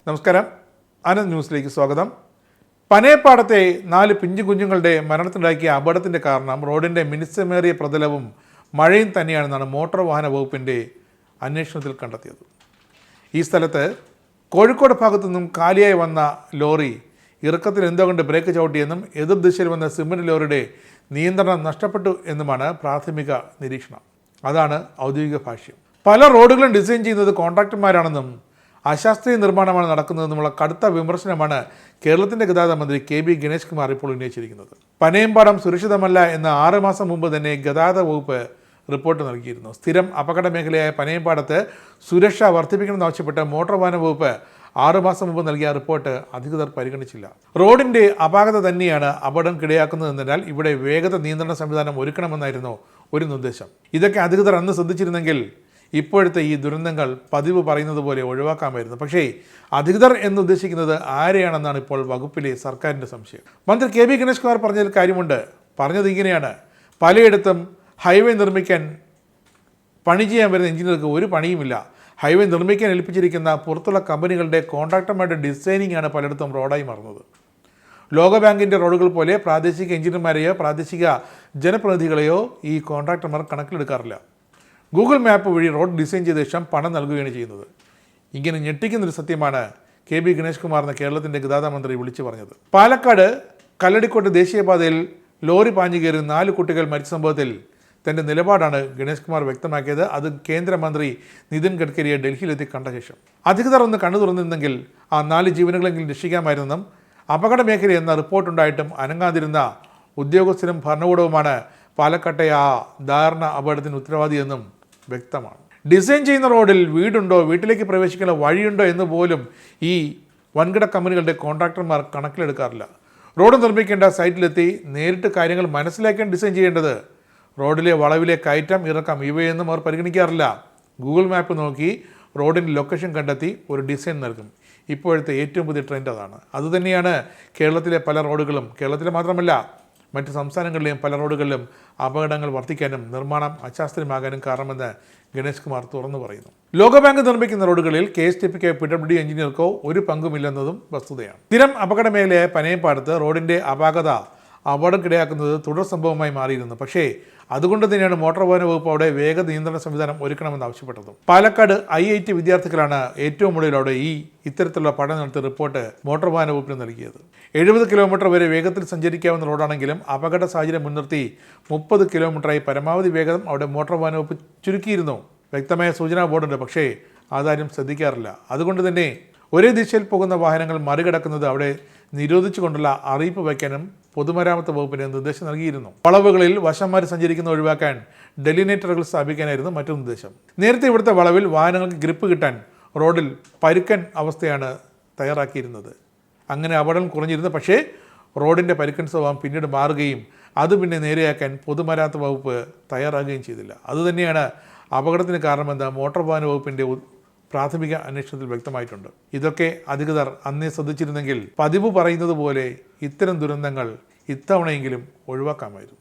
നമസ്കാരം, ആനന്ദ് ന്യൂസിലേക്ക് സ്വാഗതം. പനയപ്പാടത്തെ 4 പിഞ്ചു കുഞ്ഞുങ്ങളുടെ മരണത്തിനുണ്ടാക്കിയ അപകടത്തിൻ്റെ കാരണം റോഡിൻ്റെ മിനുസമേറിയ പ്രതലവും മഴയും തന്നെയാണെന്നാണ് മോട്ടോർ വാഹന വകുപ്പിൻ്റെ അന്വേഷണത്തിൽ കണ്ടെത്തിയത്. ഈ സ്ഥലത്ത് കോഴിക്കോട് ഭാഗത്തു നിന്നും കാലിയായി വന്ന ലോറി ഇറക്കത്തിൽ എന്തോ കൊണ്ട് ബ്രേക്ക് ചവിട്ടിയെന്നും എതിർദിശയിൽ വന്ന സിമൻറ്റ് ലോറിയുടെ നിയന്ത്രണം നഷ്ടപ്പെട്ടു എന്നുമാണ് പ്രാഥമിക നിരീക്ഷണം. അതാണ് ഔദ്യോഗിക ഭാഷ്യം. പല റോഡുകളും ഡിസൈൻ ചെയ്യുന്നത് കോൺട്രാക്ടർമാരാണെന്നും അശാസ്ത്രീയ നിർമ്മാണമാണ് നടക്കുന്നതെന്നുമുള്ള കടുത്ത വിമർശനമാണ് കേരളത്തിൻ്റെ ഗതാഗത മന്ത്രി കെ.ബി. ഗണേഷ് കുമാർ ഇപ്പോൾ ഉന്നയിച്ചിരിക്കുന്നത്. പനയമ്പാടം സുരക്ഷിതമല്ല എന്ന് 6 മാസം മുമ്പ് തന്നെ ഗതാഗത വകുപ്പ് റിപ്പോർട്ട് നൽകിയിരുന്നു. സ്ഥിരം അപകട മേഖലയായ പനയമ്പാടത്ത് സുരക്ഷ വർദ്ധിപ്പിക്കണമെന്നാവശ്യപ്പെട്ട് മോട്ടോർ വാഹന വകുപ്പ് 6 മാസം മുമ്പ് നൽകിയ റിപ്പോർട്ട് അധികൃതർ പരിഗണിച്ചില്ല. റോഡിൻ്റെ അപാകത തന്നെയാണ് അപകടംക്കിടയാക്കുന്നതെന്നതിനാൽ ഇവിടെ വേഗത നിയന്ത്രണ സംവിധാനം ഒരുക്കണമെന്നായിരുന്നു ഒരു നിർദ്ദേശം. ഇതൊക്കെ അധികൃതർ അന്ന് ശ്രദ്ധിച്ചിരുന്നെങ്കിൽ ഇപ്പോഴത്തെ ഈ ദുരന്തങ്ങൾ പതിവ് പറയുന്നത് പോലെ ഒഴിവാക്കാമായിരുന്നു. പക്ഷേ അധികൃതർ എന്നുദ്ദേശിക്കുന്നത് ആരെയാണെന്നാണ് ഇപ്പോൾ വകുപ്പിലെ സർക്കാരിൻ്റെ സംശയം. മന്ത്രി കെ.ബി. ഗണേഷ് കുമാർ പറഞ്ഞതിൽ കാര്യമുണ്ട്. പറഞ്ഞത് ഇങ്ങനെയാണ്: പലയിടത്തും ഹൈവേ നിർമ്മിക്കാൻ പണി ചെയ്യാൻ വരുന്ന എഞ്ചിനീയർക്ക് ഒരു പണിയുമില്ല. ഹൈവേ നിർമ്മിക്കാൻ ഏൽപ്പിച്ചിരിക്കുന്ന പുറത്തുള്ള കമ്പനികളുടെ കോൺട്രാക്ടർമാരുടെ ഡിസൈനിങ് ആണ് പലയിടത്തും റോഡായി മാറുന്നത്. ലോകബാങ്കിൻ്റെ റോഡുകൾ പോലെ പ്രാദേശിക എഞ്ചിനീയർമാരെയോ പ്രാദേശിക ജനപ്രതിനിധികളെയോ ഈ കോൺട്രാക്ടർമാർ കണക്കിലെടുക്കാറില്ല. ഗൂഗിൾ മാപ്പ് വഴി റോഡ് ഡിസൈൻ ചെയ്ത ശേഷം പണം നൽകുകയാണ് ചെയ്യുന്നത്. ഇങ്ങനെ ഞെട്ടിക്കുന്നൊരു സത്യമാണ് കെ.ബി. ഗണേഷ് കുമാർ എന്ന കേരളത്തിൻ്റെ ഗതാഗത മന്ത്രി വിളിച്ചു പറഞ്ഞത്. പാലക്കാട് കല്ലടിക്കോട്ട് ദേശീയപാതയിൽ ലോറി പാഞ്ഞു കയറി 4 കുട്ടികൾ മരിച്ച സംഭവത്തിൽ തൻ്റെ നിലപാടാണ് ഗണേഷ് കുമാർ വ്യക്തമാക്കിയത്. അത് കേന്ദ്രമന്ത്രി നിതിൻ ഗഡ്കരിയെ ഡൽഹിയിലെത്തി കണ്ട ശേഷം. അധികൃതർ ഒന്ന് കണ്ണു തുറന്നിരുന്നെങ്കിൽ ആ 4 ജീവനുകളെങ്കിലും രക്ഷിക്കാമായിരുന്നെന്നും അപകട മേഖല എന്ന റിപ്പോർട്ടുണ്ടായിട്ടും അനങ്ങാതിരുന്ന ഉദ്യോഗസ്ഥരും ഭരണകൂടവുമാണ് പാലക്കാട്ടെ ആ ദാരുണ അപകടത്തിന് ഉത്തരവാദിയെന്നും വ്യക്തമാണ്. ഡിസൈൻ ചെയ്യുന്ന റോഡിൽ വീടുണ്ടോ, വീട്ടിലേക്ക് പ്രവേശിക്കുന്ന വഴിയുണ്ടോ എന്ന് പോലും ഈ വൻകിട കമ്പനികളുടെ കോൺട്രാക്ടർമാർ കണക്കിലെടുക്കാറില്ല. റോഡ് നിർമ്മിക്കേണ്ട സൈറ്റിലെത്തി നേരിട്ട് കാര്യങ്ങൾ മനസ്സിലാക്കാൻ ഡിസൈൻ ചെയ്യേണ്ടത്. റോഡിലെ വളവിലെ കയറ്റം ഇറക്കം ഇവയൊന്നും അവർ പരിഗണിക്കാറില്ല. ഗൂഗിൾ മാപ്പ് നോക്കി റോഡിൻ്റെ ലൊക്കേഷൻ കണ്ടെത്തി ഒരു ഡിസൈൻ നൽകും. ഇപ്പോഴത്തെ ഏറ്റവും പുതിയ ട്രെൻഡ് അതാണ്. അതുതന്നെയാണ് കേരളത്തിലെ പല റോഡുകളും, കേരളത്തിലെ മാത്രമല്ല മറ്റ് സംസ്ഥാനങ്ങളിലെയും പല റോഡുകളിലും അപകടങ്ങൾ വർദ്ധിക്കാനും നിർമ്മാണം അശാസ്ത്രീയമാകാനും കാരണമെന്ന് ഗണേഷ് കുമാർ തുറന്നു പറയുന്നു. ലോകബാങ്ക് നിർമ്മിക്കുന്ന റോഡുകളിൽ KSTPക്കോ PWD എഞ്ചിനീയർക്കോ ഒരു പങ്കുമില്ലെന്നതും വസ്തുതയാണ്. സ്ഥിരം അപകട മേഖലയായ പനയപ്പാടത്ത് റോഡിൻ്റെ അപാകത അപകടക്കിടയാക്കുന്നത് തുടർ സംഭവമായി മാറിയിരുന്നു. പക്ഷേ അതുകൊണ്ട് തന്നെയാണ് മോട്ടോർ വാഹന വകുപ്പ് അവിടെ വേഗത നിയന്ത്രണ സംവിധാനം ഒരുക്കണമെന്ന് ആവശ്യപ്പെട്ടതും. പാലക്കാട് IIT വിദ്യാർത്ഥികളാണ് ഏറ്റവും ഒടുവിലൂടെ ഇത്തരത്തിലുള്ള പഠനം നടത്തിയ റിപ്പോർട്ട് മോട്ടോർ വാഹന വകുപ്പിന് നൽകിയത്. 70 കിലോമീറ്റർ വരെ വേഗത്തിൽ സഞ്ചരിക്കാവുന്ന റോഡാണെങ്കിലും അപകട സാഹചര്യം മുൻനിർത്തി 30 കിലോമീറ്ററായി പരമാവധി വേഗം അവിടെ മോട്ടോർ വാഹന വകുപ്പ് ചുരുക്കിയിരുന്നു. വ്യക്തമായ സൂചനാ ബോർഡുണ്ട്, പക്ഷേ അതാരും ശ്രദ്ധിക്കാറില്ല. അതുകൊണ്ട് തന്നെ ഒരേ ദിശയിൽ പോകുന്ന വാഹനങ്ങൾ മറികടക്കുന്നത് അവിടെ നിരോധിച്ചുകൊണ്ടുള്ള അറിയിപ്പ് വയ്ക്കാനും പൊതുമരാമത്ത് വകുപ്പിന് നിർദ്ദേശം നൽകിയിരുന്നു. വളവുകളിൽ വശംമാരി സഞ്ചരിക്കുന്ന ഒഴിവാക്കാൻ ഡെലിനേറ്ററുകൾ സ്ഥാപിക്കാനായിരുന്നു മറ്റു നിർദ്ദേശം. നേരത്തെ ഇവിടുത്തെ വളവിൽ വാഹനങ്ങൾക്ക് ഗ്രിപ്പ് കിട്ടാൻ റോഡിൽ പരുക്കൻ അവസ്ഥയാണ് തയ്യാറാക്കിയിരുന്നത്. അങ്ങനെ അപകടം കുറഞ്ഞിരുന്നു. പക്ഷേ റോഡിൻ്റെ പരുക്കൻ സ്വഭാവം പിന്നീട് മാറുകയും അത് പിന്നെ നേരെയാക്കാൻ പൊതുമരാമത്ത് വകുപ്പ് തയ്യാറാകുകയും ചെയ്തില്ല. അതുതന്നെയാണ് അപകടത്തിന് കാരണമെന്ന് മോട്ടോർ വാഹന വകുപ്പിൻ്റെ പ്രാഥമിക അന്വേഷണത്തിൽ വ്യക്തമായിട്ടുണ്ട്. ഇതൊക്കെ അധികൃതർ അന്നേ ശ്രദ്ധിച്ചിരുന്നെങ്കിൽ പതിവ് പറയുന്നത് പോലെ ഇത്തരം ദുരന്തങ്ങൾ ഇത്തവണയെങ്കിലും ഒഴിവാക്കാമായിരുന്നു.